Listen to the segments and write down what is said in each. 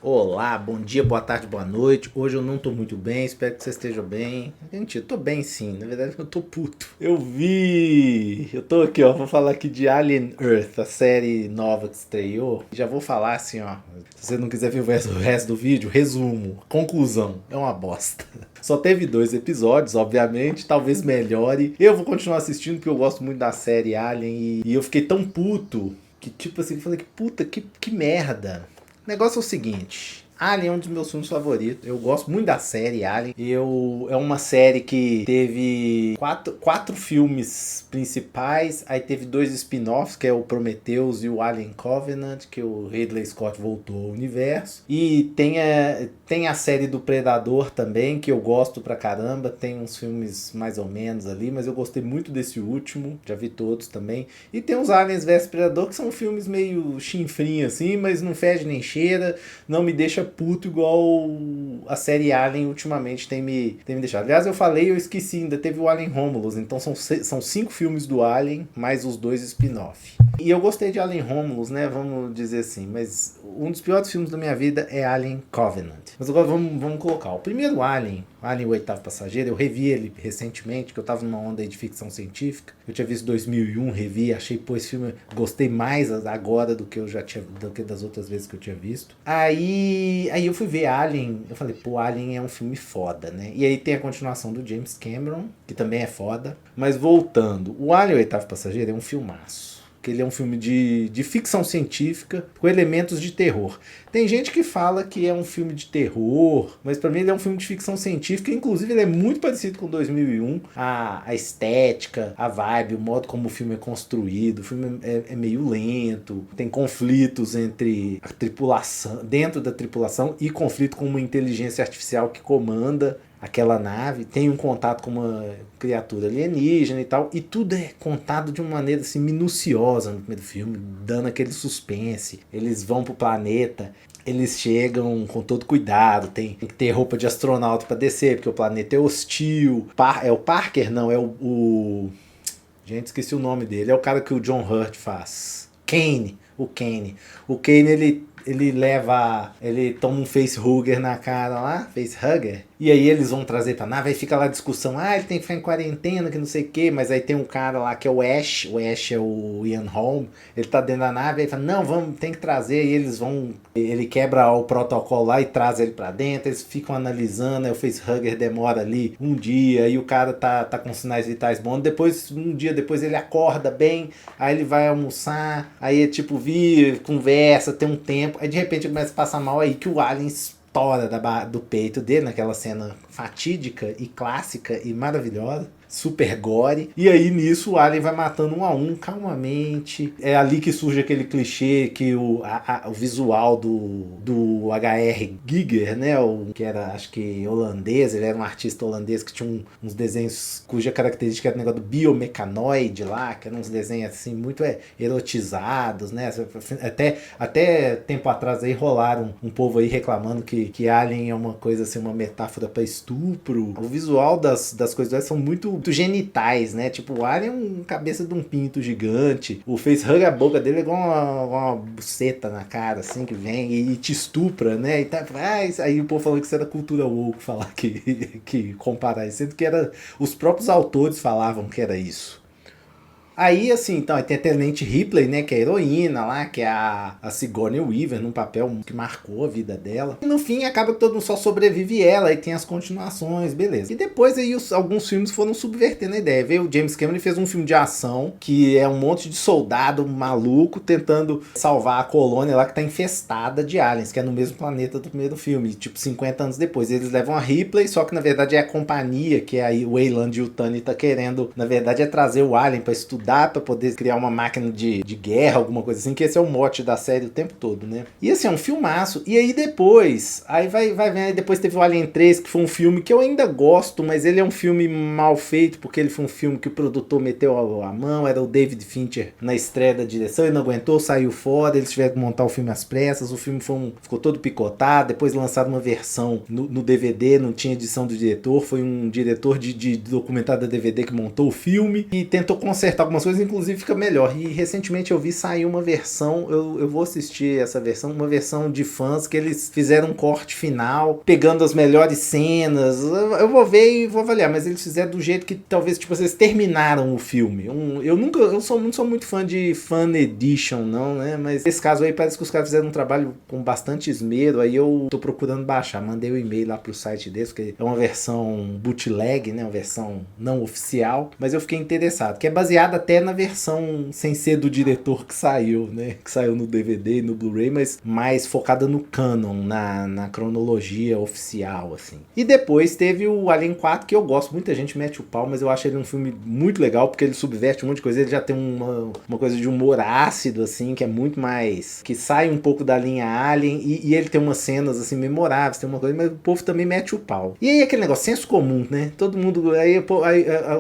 Olá, bom dia, boa tarde, boa noite. Hoje eu não tô muito bem, espero que você esteja bem. Gente, eu tô bem sim, na verdade eu tô puto. Eu tô aqui, ó, vou falar aqui de Alien Earth, a série nova que estreou. Já vou falar assim, ó, se você não quiser ver o resto do vídeo, resumo, conclusão, é uma bosta. Só teve 2 episódios, obviamente, talvez melhore. Eu vou continuar assistindo porque eu gosto muito da série Alien e eu fiquei tão puto que tipo assim, eu falei que puta, que merda. O negócio é o seguinte. Alien é um dos meus filmes favoritos. Eu gosto muito da série Alien. É uma série que teve quatro filmes principais. Aí teve 2 spin-offs, que é o Prometheus e o Alien Covenant, que o Ridley Scott voltou ao universo. E tem a série do Predador também, que eu gosto pra caramba. Tem uns filmes mais ou menos ali, mas eu gostei muito desse último. Já vi todos também. E tem os Aliens vs Predador, que são filmes meio chinfrinho assim, mas não fede nem cheira, não me deixa puto igual a série Alien ultimamente tem me deixado. Aliás, eu esqueci, ainda teve o Alien Romulus, então são 5 filmes do Alien, mais os 2 spin-off. E eu gostei de Alien Romulus, né, vamos dizer assim, mas um dos piores filmes da minha vida é Alien Covenant. Mas agora vamos colocar, o primeiro Alien o Oitavo Passageiro, eu revi ele recentemente, que eu tava numa onda aí de ficção científica. Eu tinha visto 2001, revi, achei, pô, esse filme, gostei mais agora do que eu já tinha, do que das outras vezes que eu tinha visto. Aí eu fui ver Alien, eu falei, pô, Alien é um filme foda, né? E aí tem a continuação do James Cameron, que também é foda. Mas voltando, o Alien o Oitavo Passageiro é um filmaço. Que ele é um filme de ficção científica com elementos de terror. Tem gente que fala que é um filme de terror, mas pra mim ele é um filme de ficção científica. Inclusive ele é muito parecido com 2001. A estética, a vibe, o modo como o filme é construído. O filme é meio lento, tem conflitos entre a tripulação, dentro da tripulação, e conflito com uma inteligência artificial que comanda aquela nave, tem um contato com uma criatura alienígena e tal, e tudo é contado de uma maneira assim minuciosa no primeiro filme, dando aquele suspense. Eles vão pro planeta, eles chegam com todo cuidado, tem que ter roupa de astronauta para descer, porque o planeta é hostil. É o Parker? Não, é o... Gente, esqueci o nome dele. É o cara que o John Hurt faz. Kane. O Kane. O Kane, ele toma um facehugger na cara lá, facehugger, e aí eles vão trazer pra nave, aí fica lá a discussão, ele tem que ficar em quarentena, que não sei o que, mas aí tem um cara lá que é o Ash é o Ian Holm, ele tá dentro da nave, aí fala, não, tem que trazer, e ele quebra o protocolo lá e traz ele pra dentro, eles ficam analisando, aí o facehugger demora ali um dia, aí o cara tá com sinais vitais bons, um dia depois ele acorda bem, aí ele vai almoçar, aí é tipo, conversa, tem um tempo, aí de repente ele começa a passar mal, aí que o Alien estoura do peito dele, naquela cena fatídica e clássica e maravilhosa, super gore, e aí nisso o Alien vai matando um a um, calmamente. É ali que surge aquele clichê que o visual do H.R. Giger, né, que era, acho que holandês, ele era um artista holandês que tinha uns desenhos cuja característica era o negócio do biomecanoide lá, que eram uns desenhos assim muito erotizados, né, até tempo atrás aí rolaram um povo aí reclamando que Alien é uma coisa assim, uma metáfora para estupro. O visual das coisas são muito genitais, né? Tipo, o Alien é uma cabeça de um pinto gigante. O facehugger, a boca dele é igual uma buceta na cara, assim, que vem e te estupra, né? E tá, aí o povo falou que isso era cultura woke, falar que comparar isso, sendo que os próprios autores falavam que era isso. Aí, assim, então, aí tem a Tenente Ripley, né, que é a heroína lá, que é a Sigourney Weaver, num papel que marcou a vida dela. E no fim, acaba que todo mundo só sobrevive ela, e tem as continuações, beleza. E depois aí alguns filmes foram subvertendo a ideia. Veio o James Cameron e fez um filme de ação, que é um monte de soldado maluco tentando salvar a colônia lá que tá infestada de aliens, que é no mesmo planeta do primeiro filme, tipo 50 anos depois. Eles levam a Ripley, só que na verdade é a companhia, que é aí o Weyland Yutani tá querendo, na verdade é trazer o alien pra estudar, pra poder criar uma máquina de guerra, alguma coisa assim, que esse é o mote da série o tempo todo, né? E assim, é um filmaço. E aí depois, aí vai vendo, depois teve o Alien 3, que foi um filme que eu ainda gosto, mas ele é um filme mal feito, porque ele foi um filme que o produtor meteu a mão, era o David Fincher na estreia da direção, ele não aguentou, saiu fora, eles tiveram que montar o filme às pressas, o filme ficou todo picotado, depois lançaram uma versão no DVD, não tinha edição do diretor, foi um diretor de documentário da DVD que montou o filme e tentou consertar algumas coisas, inclusive fica melhor. E recentemente eu vi sair uma versão, eu vou assistir essa versão, uma versão de fãs que eles fizeram um corte final, pegando as melhores cenas. Eu vou ver e vou avaliar, mas eles fizeram do jeito que talvez, tipo, vocês terminaram o filme. Eu não sou muito fã de fan edition, não, né? Mas nesse caso aí parece que os caras fizeram um trabalho com bastante esmero, aí eu tô procurando baixar. Mandei um e-mail lá pro site deles, que é uma versão bootleg, né? Uma versão não oficial, mas eu fiquei interessado, que é baseada até na versão sem ser do diretor que saiu, né? Que saiu no DVD e no Blu-ray, mas mais focada no canon, na cronologia oficial, assim. E depois teve o Alien 4, que eu gosto, muita gente mete o pau, mas eu acho ele um filme muito legal, porque ele subverte um monte de coisa, ele já tem uma coisa de humor ácido, assim, que é muito mais, que sai um pouco da linha Alien, e ele tem umas cenas, assim, memoráveis, tem uma coisa, mas o povo também mete o pau. E aí aquele negócio, senso comum, né? Todo mundo, aí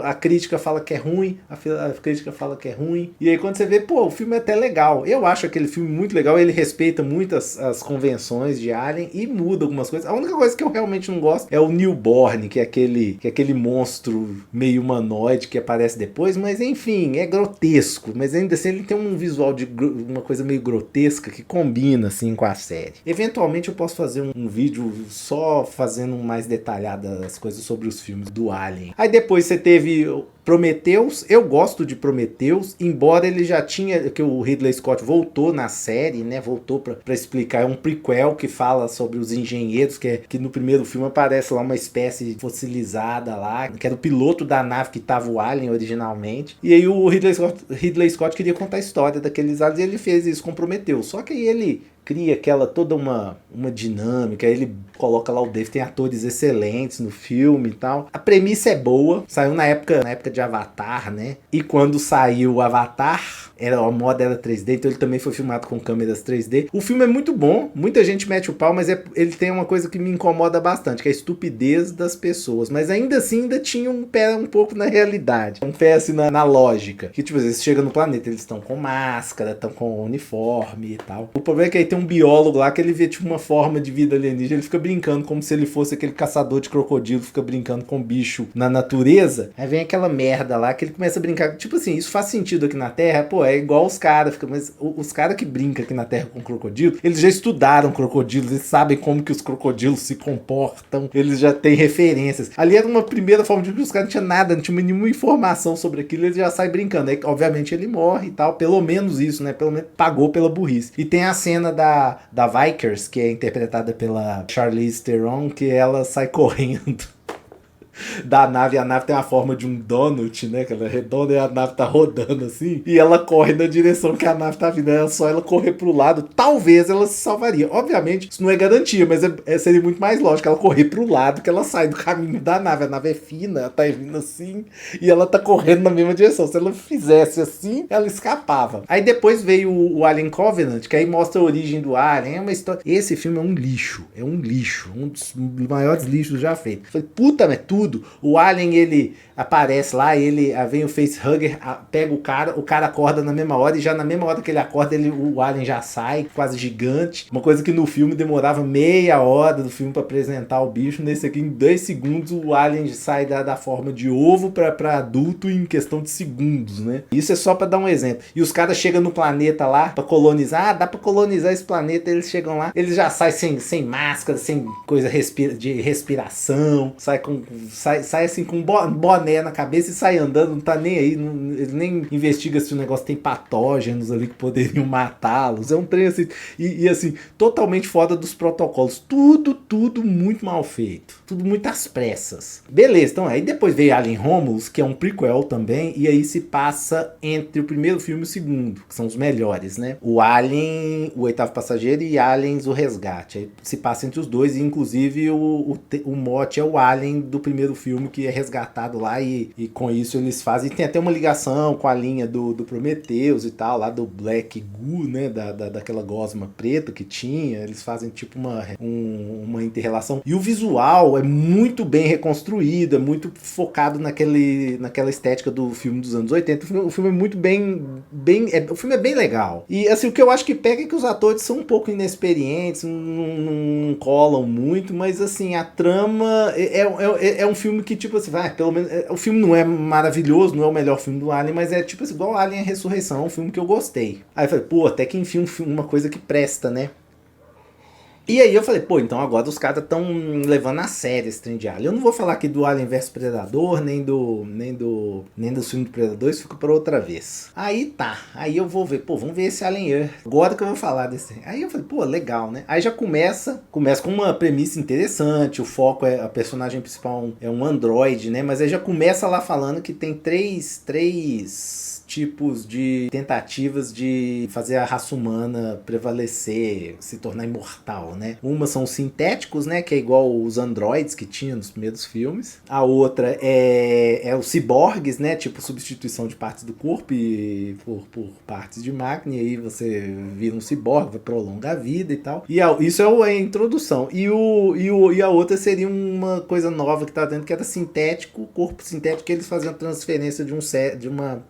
a crítica fala que é ruim, a crítica fala que é ruim, e aí quando você vê, pô, o filme é até legal. Eu acho aquele filme muito legal, ele respeita muito as convenções de Alien e muda algumas coisas. A única coisa que eu realmente não gosto é o Newborn, que é aquele monstro meio humanoide que aparece depois, mas enfim, é grotesco, mas ainda assim ele tem um visual de uma coisa meio grotesca que combina assim com a série. Eventualmente eu posso fazer um vídeo só fazendo mais detalhado as coisas sobre os filmes do Alien. Aí depois você teve Prometheus. Eu gosto de Prometheus, embora ele já tinha, que o Ridley Scott voltou na série, né, voltou pra explicar, é um prequel que fala sobre os engenheiros, que no primeiro filme aparece lá uma espécie fossilizada lá, que era o piloto da nave que tava o Alien originalmente, e aí o Ridley Scott queria contar a história daqueles aliens, e ele fez isso com Prometheus, só que aí ele cria toda uma dinâmica, ele coloca lá o Dave, tem atores excelentes no filme e tal. A premissa é boa, saiu na época de Avatar, né? E quando saiu o Avatar, a moda era 3D, então ele também foi filmado com câmeras 3D. O filme é muito bom, muita gente mete o pau, mas ele tem uma coisa que me incomoda bastante, que é a estupidez das pessoas. Mas ainda assim, ainda tinha um pé um pouco na realidade, um pé assim na lógica. Que tipo, você chega no planeta, eles estão com máscara, estão com uniforme e tal. O problema é que aí tem um biólogo lá que ele vê tipo uma forma de vida alienígena, ele fica brincando como se ele fosse aquele caçador de crocodilo, fica brincando com bicho na natureza. Aí vem aquela merda lá que ele começa a brincar, tipo assim, isso faz sentido aqui na Terra? Pô, é igual os caras, mas os caras que brincam aqui na Terra com crocodilo, eles já estudaram crocodilos, eles sabem como que os crocodilos se comportam, eles já têm referências. Ali era uma primeira forma de que os caras não tinham nada, não tinham nenhuma informação sobre aquilo, eles já saem brincando. Aí, obviamente ele morre e tal, pelo menos isso, né? Pelo menos pagou pela burrice. E tem a cena da Vickers, que é interpretada pela Charlize Theron, que ela sai correndo da nave, a nave tem a forma de um donut, né, que ela é redonda e a nave tá rodando assim, e ela corre na direção que a nave tá vindo, é só ela correr pro lado, talvez ela se salvaria. Obviamente, isso não é garantia, mas seria muito mais lógico ela correr pro lado, que ela sai do caminho da nave, a nave é fina, ela tá vindo assim, e ela tá correndo na mesma direção, se ela fizesse assim, ela escapava. Aí depois veio o Alien Covenant, que aí mostra a origem do Alien, é uma história, esse filme é um lixo, um dos maiores lixos já feitos. Falei, puta, mas tudo. O Alien, ele aparece lá, vem o facehugger, pega o cara acorda na mesma hora, e já na mesma hora que ele acorda, o Alien já sai, quase gigante. Uma coisa que no filme demorava meia hora do filme pra apresentar o bicho, nesse aqui em 2 segundos o Alien sai da forma de ovo pra adulto em questão de segundos, né? Isso é só pra dar um exemplo. E os caras chegam no planeta lá pra colonizar, dá pra colonizar esse planeta, eles chegam lá, eles já saem sem máscara, sem coisa de respiração, sai assim com boné na cabeça e sai andando, não tá nem aí, ele nem investiga se o negócio tem patógenos ali que poderiam matá-los, é um trem assim, e assim, totalmente fora dos protocolos, tudo muito mal feito, tudo muito às pressas. Beleza, então aí depois veio Alien Romulus, que é um prequel também, e aí se passa entre o primeiro filme e o segundo, que são os melhores, né? O Alien, o Oitavo Passageiro, e Aliens, o Resgate, aí se passa entre os dois, e inclusive o mote é o Alien do primeiro filme que é resgatado lá, e com isso eles fazem, tem até uma ligação com a linha do Prometheus e tal, lá do Black Goo, né, daquela gosma preta que tinha, eles fazem tipo uma inter-relação, e o visual é muito bem reconstruído, é muito focado naquela estética do filme dos anos 80, o filme é muito o filme é bem legal, e assim, o que eu acho que pega é que os atores são um pouco inexperientes, não colam muito, mas assim, a trama é um filme que, tipo assim, vai, pelo menos. O filme não é maravilhoso, não é o melhor filme do Alien, mas é tipo assim, igual Alien a Ressurreição, é um filme que eu gostei. Aí eu falei, pô, até que enfim uma coisa que presta, né? E aí eu falei, pô, então agora os caras estão levando a sério esse trem de Alien. Eu não vou falar aqui do Alien vs Predador, nem do filme do Predador, isso fica pra outra vez. Aí tá, aí eu vou ver, pô, vamos ver esse Alien Earth. Agora que eu vou falar desse. Aí eu falei, pô, legal, né? Aí já começa com uma premissa interessante, o foco é, a personagem principal é um androide, né? Mas aí já começa lá falando que tem três tipos de tentativas de fazer a raça humana prevalecer, se tornar imortal, né? Uma são os sintéticos, né? Que é igual os androides que tinha nos primeiros filmes. A outra é os ciborgues, né? Tipo substituição de partes do corpo por partes de máquina. E aí você vira um ciborgue, vai prolongar a vida e tal. E isso é a introdução. E a outra seria uma coisa nova que tá dentro, que era sintético, corpo sintético, que eles faziam transferência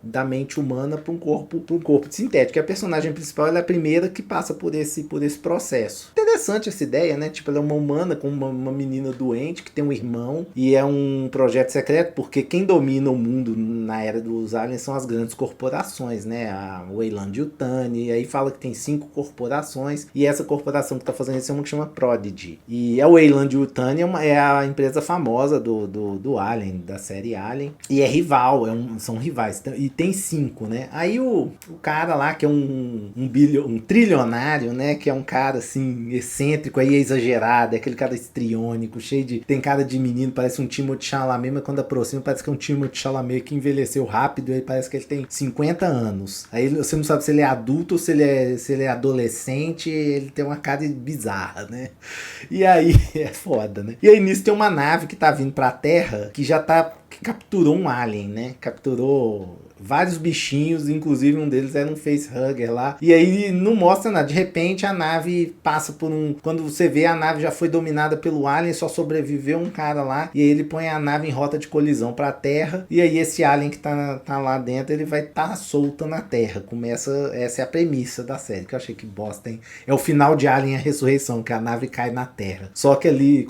da mente humana para um corpo sintético. E a personagem principal ela é a primeira que passa por esse processo. Interessante essa ideia, né? Tipo, ela é uma humana com uma menina doente que tem um irmão e é um projeto secreto, porque quem domina o mundo na era dos aliens são as grandes corporações, né? A Weyland-Yutani, e aí fala que tem 5 corporações e essa corporação que tá fazendo isso é uma que chama Prodigy. E a Weyland-Yutani é a empresa famosa do Alien, da série Alien, e é rival, são rivais, e tem 5, né? Aí o cara lá, que é um trilionário, né? Que é um cara, assim, excêntrico, aí é exagerado, é aquele cara histriônico, tem cara de menino, parece um Timothée Chalamet, mas quando aproxima parece que é um Timothée Chalamet que envelheceu rápido, aí parece que ele tem 50 anos. Aí você não sabe se ele é adulto ou se ele é adolescente, ele tem uma cara bizarra, né? E aí, é foda, né? E aí nisso tem uma nave que tá vindo pra Terra, que capturou um alien, né? Capturou vários bichinhos, inclusive um deles era um facehugger lá. E aí não mostra nada. De repente a nave passa por quando você vê, a nave já foi dominada pelo alien, só sobreviveu um cara lá. E aí ele põe a nave em rota de colisão pra Terra. E aí esse alien que tá lá dentro, ele vai estar solto na Terra. Essa é a premissa da série, que eu achei que bosta, hein? É o final de Alien a Ressurreição, que a nave cai na Terra. Só que ali,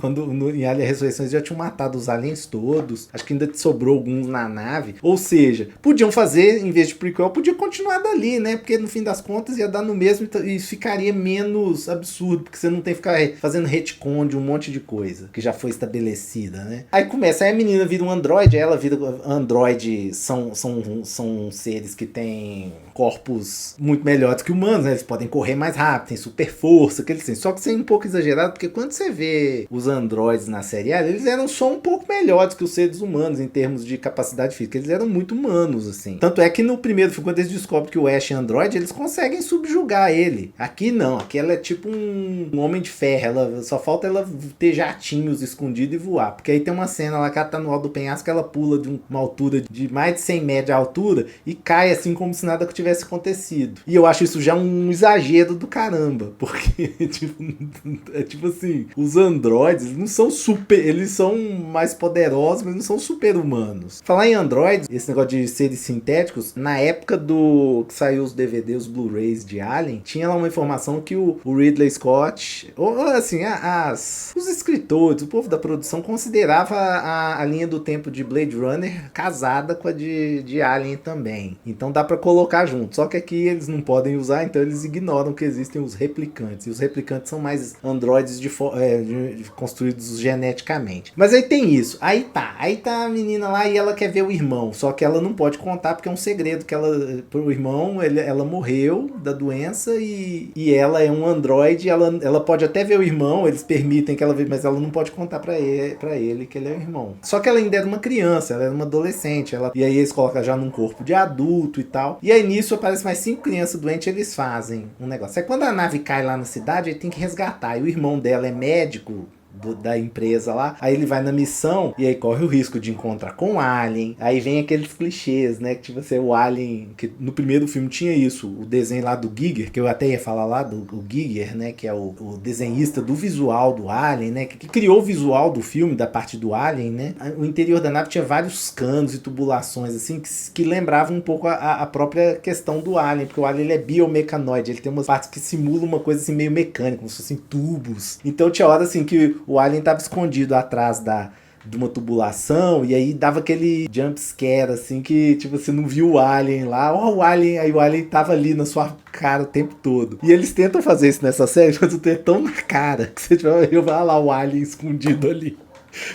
em Alien a Ressurreição, eles já tinham matado os aliens todos. Acho que ainda sobrou alguns na nave. Ou seja, podiam fazer, em vez de prequel, podia continuar dali, né? Porque no fim das contas ia dar no mesmo e ficaria menos absurdo, porque você não tem que ficar fazendo retcon de um monte de coisa que já foi estabelecida, né? Aí começa, aí a menina vira um androide, ela vira androide, são seres que têm corpos muito melhores que humanos, né? Eles podem correr mais rápido, tem super força, que eles têm. Só que isso é um pouco exagerado, porque quando você vê os androides na série A, eles eram só um pouco melhores que os seres humanos em termos de capacidade física. Eles eram muito humanos, assim. Tanto é que no primeiro filme, quando eles descobrem que o Ash é androide, eles conseguem subjugar ele. Aqui não, aqui ela é tipo um homem de ferro. Só falta ela ter jatinhos escondidos e voar. Porque aí tem uma cena lá que ela tá no alto do penhasco, que ela pula de uma altura de mais de 100 metros de altura e cai assim como se nada tivesse acontecido. E eu acho isso já um exagero do caramba. Porque, tipo assim, os androides não são eles são mais poderosos, mas não são super humanos. Falar em androides, esse negócio de seres sintéticos, na época que saiu os DVD, os Blu-rays de Alien, tinha lá uma informação que o Ridley Scott, ou assim, os escritores, o povo da produção considerava a linha do tempo de Blade Runner casada com a de Alien também. Então dá pra colocar junto. Só que aqui eles não podem usar, então eles ignoram que existem os replicantes. E os replicantes são mais androides construídos geneticamente. Mas aí tem isso. Aí tá a menina lá e ela quer ver o irmão. Só que ela não pode contar porque é um segredo que pro irmão, ela morreu da doença e ela é um androide. Ela pode até ver o irmão, eles permitem que ela veja, mas ela não pode contar pra ele que ele é o irmão. Só que ela ainda era uma criança, ela era uma adolescente. E aí eles colocam já num corpo de adulto e tal. E aí nisso aparece mais 5 crianças doentes, eles fazem um negócio. Aí quando a nave cai lá na cidade, ele tem que resgatar. E o irmão dela é médico da empresa lá, aí ele vai na missão e aí corre o risco de encontrar com o Alien. Aí vem aqueles clichês, né, que tipo assim, o Alien, que no primeiro filme tinha isso, o desenho lá do Giger, que eu até ia falar lá do Giger, né, que é o desenhista do visual do Alien, né, que criou o visual do filme, da parte do Alien, né. O interior da nave tinha vários canos e tubulações assim que lembravam um pouco a própria questão do Alien, porque o Alien ele é biomecanoide, ele tem umas partes que simulam uma coisa assim meio mecânica, como se fossem tubos. Então tinha hora assim que o Alien estava escondido atrás de uma tubulação, e aí dava aquele jump scare, assim, que, tipo, você não viu o alien lá, ó, o alien, aí o alien tava ali na sua cara o tempo todo. E eles tentam fazer isso nessa série, mas o tempo é tão na cara, que você vai lá o alien escondido ali.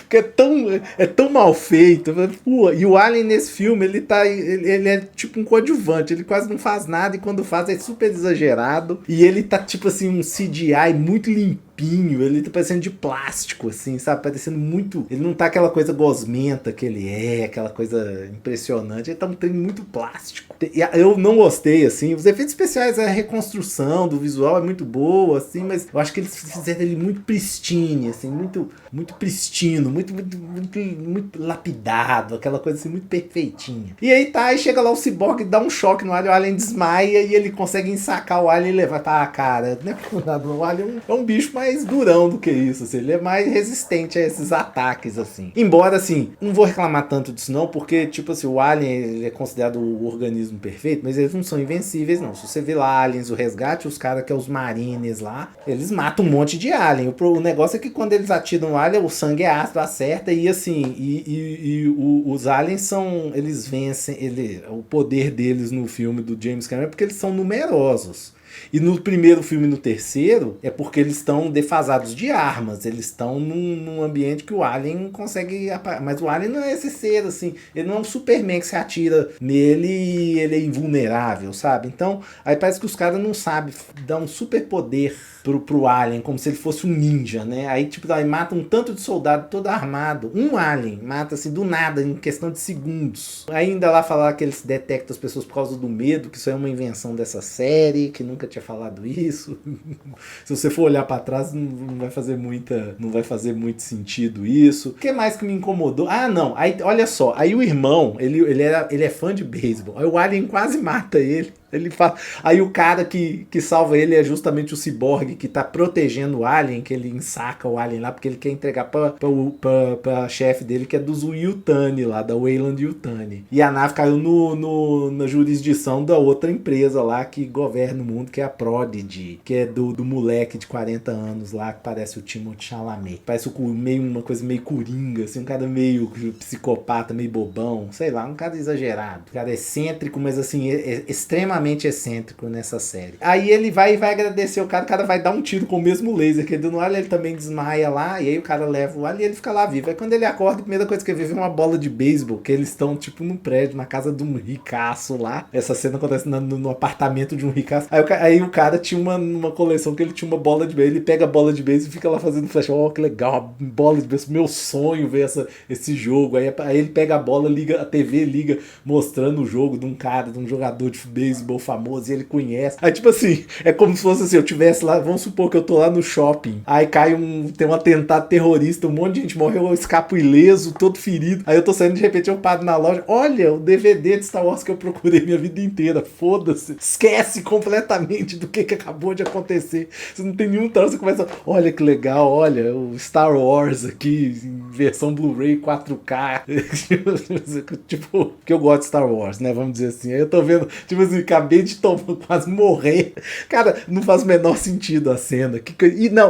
Porque é tão mal feito. Pô, e o Alien nesse filme, ele é tipo um coadjuvante. Ele quase não faz nada e quando faz é super exagerado. E ele tá tipo assim, um CGI muito limpinho. Ele tá parecendo de plástico, assim, sabe? Parecendo muito... Ele não tá aquela coisa gosmenta que ele é, aquela coisa impressionante. Ele tá um trem muito plástico. E eu não gostei, assim. Os efeitos especiais, a reconstrução do visual é muito boa, assim, mas eu acho que eles fizeram ele muito pristine, assim, muito pristino, muito lapidado, aquela coisa assim, muito perfeitinha. E aí tá, aí chega lá o Cyborg, dá um choque no Alien, o Alien desmaia e ele consegue ensacar o Alien e levar. Tá, cara, não é por nada, o Alien é um bicho mais durão do que isso, assim, ele é mais resistente a esses ataques, assim. Embora, assim, não vou reclamar tanto disso não, porque, tipo assim, o Alien, ele é considerado o organismo perfeito, mas eles não são invencíveis, não. Se você vê lá Aliens, o Resgate, os caras que é os Marines lá, eles matam um monte de Alien. O negócio é que quando eles atiram o Alien, o sangue é ácido, acerta, e assim, os aliens são, eles vencem, o poder deles no filme do James Cameron é porque eles são numerosos. E no primeiro filme e no terceiro é porque eles estão defasados de armas. Eles estão num ambiente que o alien consegue... Mas o alien não é esse ser, assim. Ele não é um Superman que se atira nele e ele é invulnerável, sabe? Então, aí parece que os caras não sabem dar um super poder pro alien, como se ele fosse um ninja, né? Aí, tipo, aí mata um tanto de soldado todo armado. Um alien mata, assim, do nada, em questão de segundos. Ainda lá falar que eles detectam as pessoas por causa do medo, que isso é uma invenção dessa série, que nunca tinha falado isso. Se você for olhar pra trás, não vai fazer muito sentido isso. O que mais que me incomodou? Ah, não. Aí, olha só. Aí o irmão, ele é fã de beisebol. Aí o alien quase mata ele. Ele fala... Aí o cara que salva ele é justamente o Cyborg que tá protegendo o alien, que ele ensaca o alien lá, porque ele quer entregar pra chefe dele, que é dos Yutani lá, da Weyland Yutani. E a nave caiu na jurisdição da outra empresa lá que governa o mundo, que é a Prodigy, que é do moleque de 40 anos lá, que parece o Timothée Chalamet. Parece uma coisa meio coringa, assim, um cara meio psicopata, meio bobão, sei lá, um cara exagerado. Um cara excêntrico, mas assim, extremamente excêntrico nessa série. Aí ele vai agradecer o cara vai dar um tiro com o mesmo laser que ele deu no alien, ele também desmaia lá, e aí o cara leva o alien e ele fica lá vivo. Aí quando ele acorda, a primeira coisa que ele vê é uma bola de beisebol, que eles estão tipo num prédio, na casa de um ricaço lá. Essa cena acontece no apartamento de um ricaço. Aí o cara tinha uma coleção que ele tinha uma bola de beisebol, ele pega a bola de beisebol e fica lá fazendo flash. Oh, que legal, uma bola de beisebol, meu sonho ver esse jogo. Aí ele pega a bola, liga a TV, liga mostrando o jogo de um cara, de um jogador de beisebol famoso, e ele conhece. Aí tipo assim, é como se fosse assim, eu tivesse lá, vamos supor que eu tô lá no shopping, aí tem um atentado terrorista, um monte de gente morreu, eu escapo ileso, todo ferido, aí eu tô saindo, de repente eu paro na loja, olha, o DVD de Star Wars que eu procurei minha vida inteira, foda-se, esquece completamente do que acabou de acontecer, você não tem nenhum trauma, você começa, olha que legal, olha, o Star Wars aqui, em versão Blu-ray 4K, tipo, que eu gosto de Star Wars, né, vamos dizer assim, aí eu tô vendo, tipo assim, acabei de quase morrer. Cara, não faz o menor sentido a cena.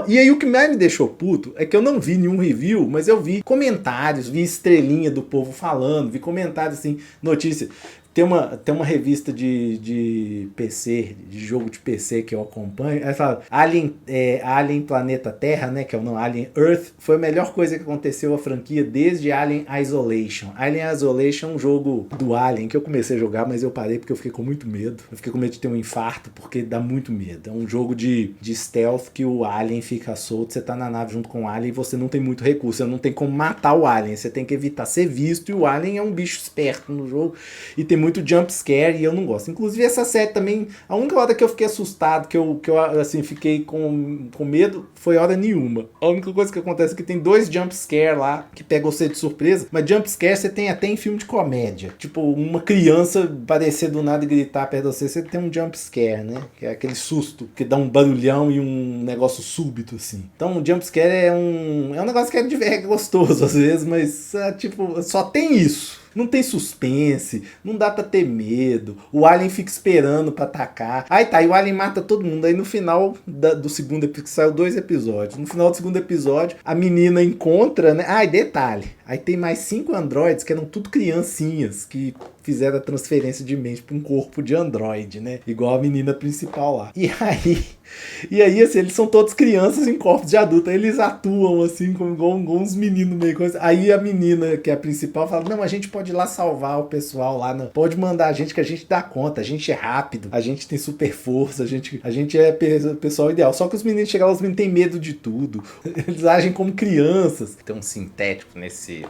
E aí o que mais me deixou puto é que eu não vi nenhum review, mas eu vi comentários, vi estrelinha do povo falando, vi comentários assim, notícia. Tem uma revista de PC, de jogo de PC que eu acompanho. Ela fala, Alien Planeta Terra, né? Que é o nome, Alien Earth, foi a melhor coisa que aconteceu à franquia desde Alien Isolation. Alien Isolation é um jogo do Alien que eu comecei a jogar, mas eu parei porque eu fiquei com muito medo. Eu fiquei com medo de ter um infarto, porque dá muito medo. É um jogo de stealth que o Alien fica solto, você tá na nave junto com o Alien e você não tem muito recurso, você não tem como matar o Alien, você tem que evitar ser visto, e o Alien é um bicho esperto no jogo, e tem muito jump scare e eu não gosto. Inclusive essa série também, a única hora que eu fiquei assustado, que eu assim, fiquei com medo, foi hora nenhuma. A única coisa que acontece é que tem 2 jump scare lá, que pegam você de surpresa, mas jump scare você tem até em filme de comédia. Tipo, uma criança aparecer do nada e gritar perto de você tem um jump scare, né? Que é aquele susto, que dá um barulhão e um negócio súbito, assim. Então, o jump scare é um negócio que é gostoso às vezes, mas tipo, só tem isso. Não tem suspense, não dá pra ter medo. O alien fica esperando pra atacar. Aí tá, e o alien mata todo mundo. Aí no final do segundo episódio, que saiu 2 episódios, no final do segundo episódio, a menina encontra, né? Ah, e detalhe, aí tem mais 5 androides que eram tudo criancinhas, que fizeram a transferência de mente pra um corpo de androide, né? Igual a menina principal lá. E aí, assim, eles são todos crianças em corpos de adulto. Aí eles atuam, assim, igual uns meninos meio coisa. Aí a menina, que é a principal, fala, não, a gente pode ir lá salvar o pessoal lá. Não. Pode mandar a gente que a gente dá conta. A gente é rápido, a gente tem super força, a gente é o pessoal ideal. Só que os meninos chegam lá, os meninos têm medo de tudo. Eles agem como crianças. Tem um sintético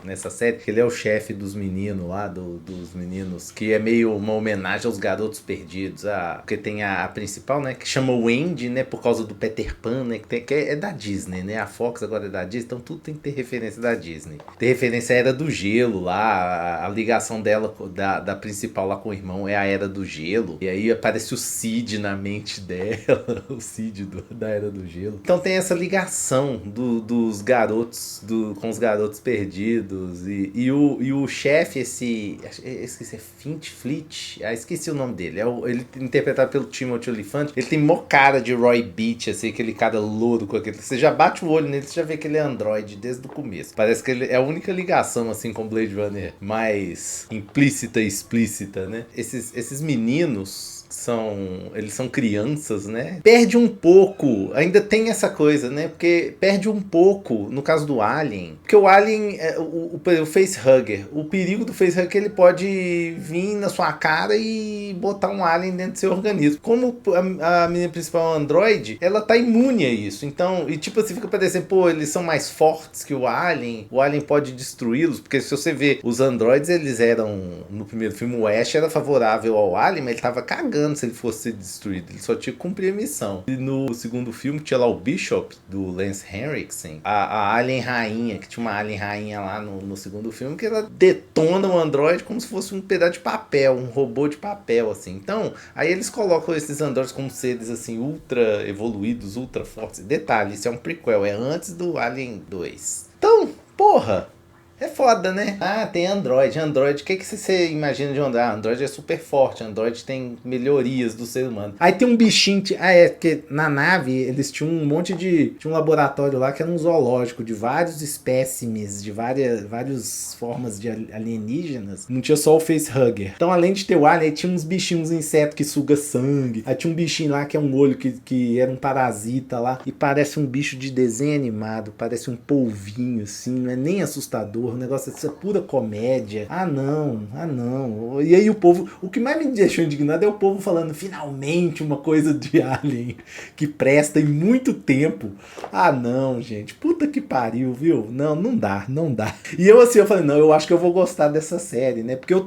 nessa série, que ele é o chefe dos meninos lá, dos meninos, que é meio uma homenagem aos garotos perdidos. Porque tem a principal, né, que chama Wendy, né, por causa do Peter Pan, né, que é da Disney, né, a Fox agora é da Disney, então tudo tem que ter referência da Disney. Tem referência à Era do Gelo lá, a ligação dela, da principal lá com o irmão é a Era do Gelo, e aí aparece o Cid na mente dela, o Cid da Era do Gelo. Então tem essa ligação dos garotos, com os garotos perdidos, e o chefe, esqueci, é Fleet, esqueci o nome dele, ele interpretado pelo Timothy Olyphant, ele tem mó cara de Roy Beach, assim, aquele cara louro com aquele, você já bate o olho nele, você já vê que ele é androide desde o começo, parece que ele é a única ligação, assim, com Blade Runner mais implícita e explícita, né, esses meninos eles são crianças, né? Perde um pouco, ainda tem essa coisa, né? Porque perde um pouco, no caso do Alien, porque o Alien, o facehugger, o perigo do facehugger, ele pode vir na sua cara e botar um alien dentro do seu organismo. Como a menina principal é um androide, ela tá imune a isso, então, e tipo assim, fica parecendo, pô, eles são mais fortes que o alien pode destruí-los, porque se você vê, os androides, eles eram, no primeiro filme, o Ash era favorável ao alien, mas ele tava cagando se ele fosse ser destruído, ele só tinha que cumprir a missão. E no segundo filme tinha lá o Bishop, do Lance Henriksen, a alien rainha, que tinha uma alien rainha lá no segundo filme, que ela detona o androide como se fosse um pedaço de papel, um robô de papel, assim. Então, aí eles colocam esses androides como seres, assim, ultra evoluídos, ultra fortes. Detalhe, isso é um prequel, é antes do Alien 2. Então, porra, é foda, né? Ah, tem Android. Android, o que você imagina de Android? Android é super forte. Android tem melhorias do ser humano. Aí tem um bichinho... porque na nave eles tinham um monte de... Tinha um laboratório lá que era um zoológico de vários espécimes, de várias formas de alienígenas. Não tinha só o facehugger. Então, além de ter o alien, aí tinha uns bichinhos, uns insetos que suga sangue. Aí tinha um bichinho lá que é um olho que era um parasita lá. E parece um bicho de desenho animado. Parece um polvinho, assim. Não é nem assustador. O negócio é pura comédia. Ah, não. E aí o povo... O que mais me deixou indignado é o povo falando, finalmente, uma coisa de Alien que presta em muito tempo. Ah, não, gente. Puta que pariu, viu? Não dá. E eu falei, não, eu acho que eu vou gostar dessa série, né? Porque eu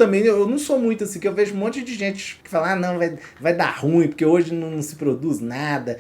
não sou muito assim, que eu vejo um monte de gente que fala, não, vai dar ruim, porque hoje não se produz nada.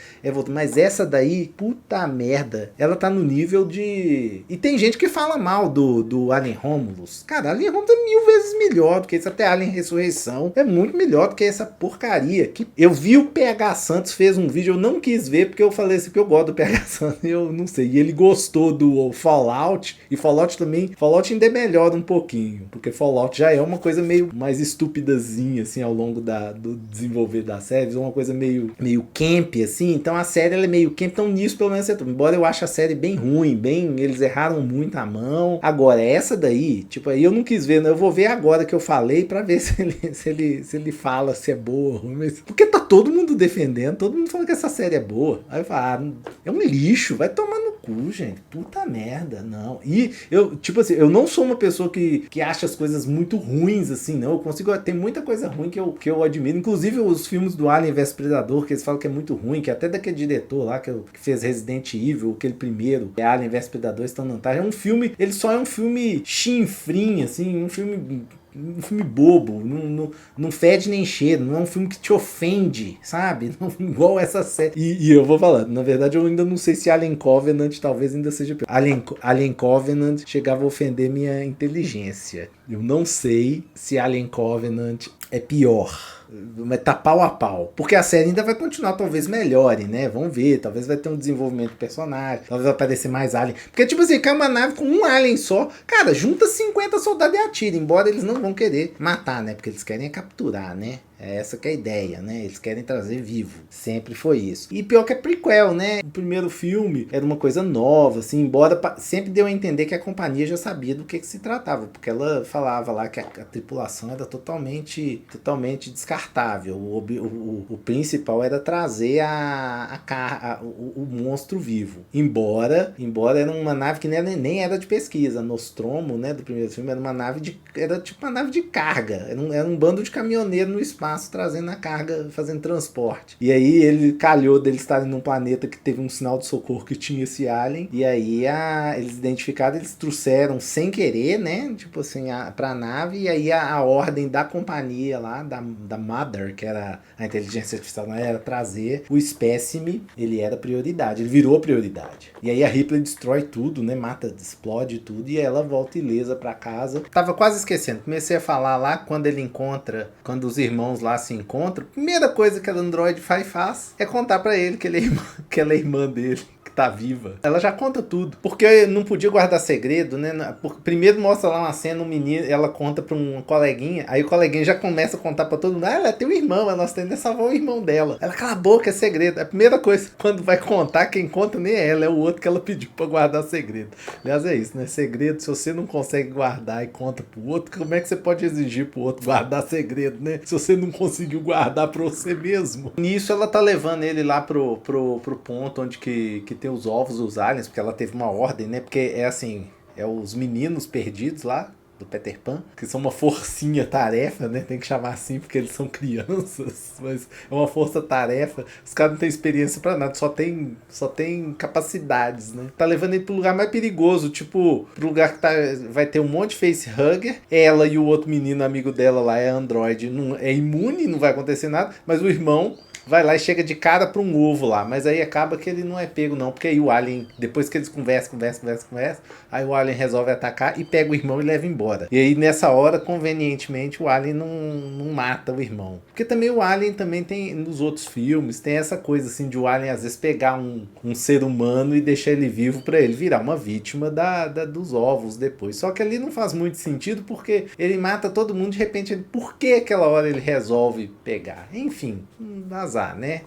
Mas essa daí, puta merda. Ela tá no nível de... E tem gente que fala mal do Alien Romulus. Cara, Alien Romulus é 1000 vezes melhor do que isso. Até Alien Ressurreição é muito melhor do que essa porcaria. Eu vi o PH Santos fez um vídeo, eu não quis ver porque eu falei assim que eu gosto do PH Santos, eu não sei. E ele gostou do Fallout, e Fallout também, Fallout ainda é melhor um pouquinho, porque Fallout já é uma coisa meio mais estupidazinha, assim, ao longo do desenvolver da série, uma coisa meio camp, assim. Então a série ela é meio camp, então nisso pelo menos é tudo. Embora eu ache a série bem ruim, eles erraram muito a mão. Agora, essa daí, tipo, aí eu não quis ver, né? Eu vou ver agora que eu falei pra ver se ele fala se é boa ou ruim. Mas... Porque tá todo mundo defendendo, todo mundo falando que essa série é boa. Aí eu falo, é um lixo, vai tomar no cu, gente. Puta merda, não. E eu, tipo assim, eu não sou uma pessoa que acha as coisas muito ruins, assim, não. Eu consigo, tem muita coisa ruim que eu admiro. Inclusive os filmes do Alien vs Predador, que eles falam que é muito ruim, que até daquele diretor lá, que fez Resident Evil, aquele primeiro, Alien vs Predador, estão na tarde. É um filme, ele só é um filme chinfrim, assim, um filme bobo, não fede nem cheira, não é um filme que te ofende, sabe? Não, igual essa série. E eu vou falando, na verdade eu ainda não sei se Alien Covenant talvez ainda seja pior. Alien Covenant chegava a ofender minha inteligência. Eu não sei se Alien Covenant é pior. Mas tá pau a pau. Porque a série ainda vai continuar, talvez melhore, né? Vamos ver, talvez vai ter um desenvolvimento do personagem, talvez vai aparecer mais alien. Porque, tipo assim, cai uma nave com um alien só. Cara, junta 50 soldados e atira, embora eles não vão querer matar, né? Porque eles querem capturar, né? É essa que é a ideia, né? Eles querem trazer vivo. Sempre foi isso. E pior que é prequel, né? O primeiro filme era uma coisa nova, assim, embora sempre deu a entender que a companhia já sabia do que se tratava, porque ela falava lá que a tripulação era totalmente descartável. O principal era trazer o monstro vivo. Embora era uma nave que nem era de pesquisa. Nostromo, né, do primeiro filme, era tipo uma nave de carga. Era um bando de caminhoneiros no espaço trazendo a carga, fazendo transporte. E aí ele calhou deles estarem num planeta que teve um sinal de socorro que tinha esse alien. E aí eles identificaram, eles trouxeram sem querer, né? Tipo assim, pra nave. E aí a ordem da companhia lá, da Mother, que era a inteligência artificial, era trazer o espécime. Ele era prioridade, ele virou prioridade. E aí a Ripley destrói tudo, né? Mata, explode tudo. E aí ela volta ilesa pra casa. Tava quase esquecendo. Comecei a falar lá quando quando os irmãos lá se encontram, a primeira coisa que a Android faz é contar pra ele que que ela é irmã dele, que tá viva. Ela já conta tudo, porque não podia guardar segredo, né? Primeiro mostra lá uma cena, um menino, ela conta pra um coleguinha, aí o coleguinha já começa a contar pra todo mundo, ela tem um irmão, nós temos que salvar o irmão dela. Ela, cala a boca, é segredo. A primeira coisa, quando vai contar, quem conta nem é ela, é o outro que ela pediu pra guardar segredo. Aliás, é isso, né? Segredo, se você não consegue guardar e conta pro outro, como é que você pode exigir pro outro guardar segredo, né? Se você não conseguiu guardar pra você mesmo. Nisso ela tá levando ele lá pro ponto onde que tem os ovos dos aliens, porque ela teve uma ordem, né? Porque é assim, é os meninos perdidos lá do Peter Pan, que são uma forcinha-tarefa, né? Tem que chamar assim porque eles são crianças, mas é uma força-tarefa. Os caras não têm experiência pra nada, só tem capacidades, né? Tá levando ele pro lugar mais perigoso, tipo, pro lugar que vai ter um monte de facehugger, ela e o outro menino amigo dela lá é androide, não, é imune, não vai acontecer nada, mas o irmão vai lá e chega de cara pra um ovo lá, mas aí acaba que ele não é pego não, porque aí o alien, depois que eles conversam, aí o alien resolve atacar e pega o irmão e leva embora. E aí nessa hora, convenientemente, o alien não mata o irmão. Porque também o alien também tem, nos outros filmes, tem essa coisa assim de o alien às vezes pegar um ser humano e deixar ele vivo pra ele virar uma vítima dos ovos depois. Só que ali não faz muito sentido porque ele mata todo mundo de repente, por que aquela hora ele resolve pegar? Enfim, azar, né?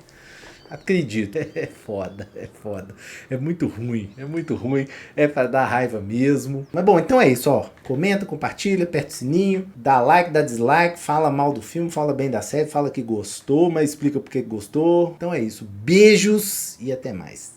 Acredito, é foda. É muito ruim, é pra dar raiva mesmo. Mas bom, então é isso, ó. Comenta, compartilha, aperta o sininho, dá like, dá dislike, fala mal do filme, fala bem da série, fala que gostou, mas explica por que gostou. Então é isso. Beijos e até mais.